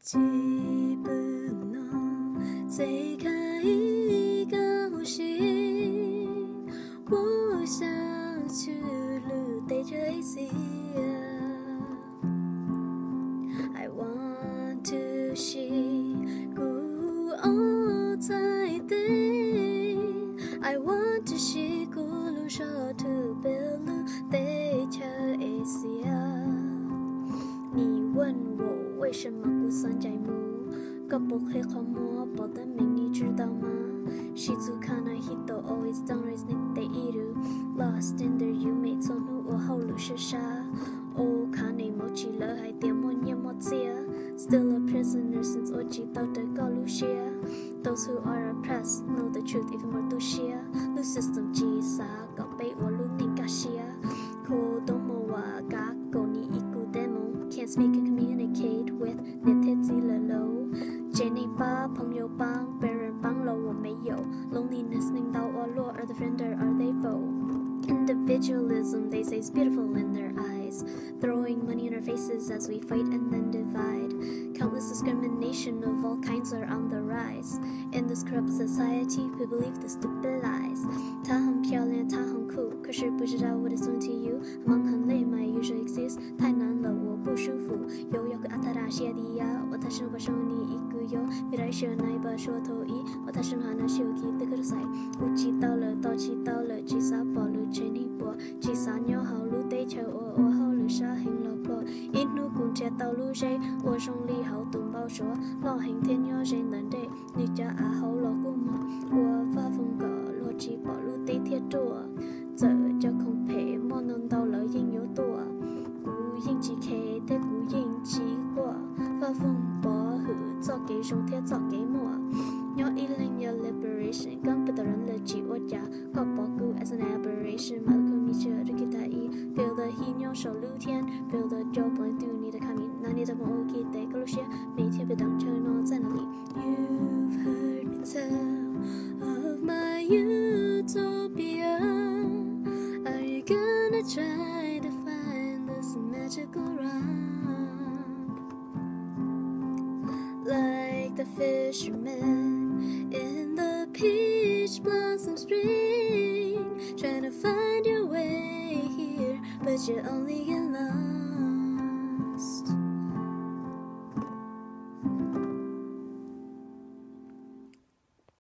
基本の世界が欲しい，我想去路对着 I want to see 孤傲在地 I want to see 孤路上的别路对着 你问我为什么孤身在目，ก็บอกให้ข้อมัวบอกแต่ไม่你知道吗？静かな人 always don't raise 寝ている Lost in their 夢从路我后路是啥？哦，看你没起了还点么也没接 Still a prisoner since 我知道的高路些 Those who are oppressed know the truth even more 都些路 system 记啥搞被我路你嘎些可都没话嘎够你一股 demo Can't speak and communicate with 你太自了 low 姐你把朋友帮别人帮了我没有 Loneliness 领导我落 Are the friend or are they foe Individualism, they say, is beautiful in their eyes, throwing money in our faces as we fight and then divide. Countless discrimination of all kinds are on the rise. In this corrupt society, we believe the stupid lies. 她很漂亮，她很酷，可是不知道 what is doing to you. 忙很累 ，my usual excuse 太难了，我不舒服。又要个阿达拉西迪亚，我他生活手你一个有，别来说那一把说头一，我他生哈那修起的个赛，我知道了，到知道了，至少保留。chỉ xa nhau hào lưu tế chờ ô hào lưu xa hình lọc lọ ít nu cùng trẻ tàu lưu dây ô trong ly hào tùm bao số lọ hình thiên nhau dây nền đệ như cha á hào lọ cô mọ ô pha phong cỡ lọ chỉ bỏ lưu tế thiết trùa giờ cho không thể mò nôn tàu lỡ dinh yếu tùa cú dinh chỉ khế thế cú dinh chỉ qua pha phong bỏ hử cho kế trong thiết cho kế mùa nhỏ ý lên your liberation con bắt đầu là chỉ ô cha có bỏ cú as an aberration mà khôngมีเชื่อหรือคิดได้ feel the heat nhỏ手lưu天 feel the joy 不能丢你的卡米那你怎么 OK 的个路线每天被当成我在哪里 You've heard me tell of my utopia Are you gonna try to find this magical rock Like the fisherman in the peach blossom spring Trying to find your way here But you're only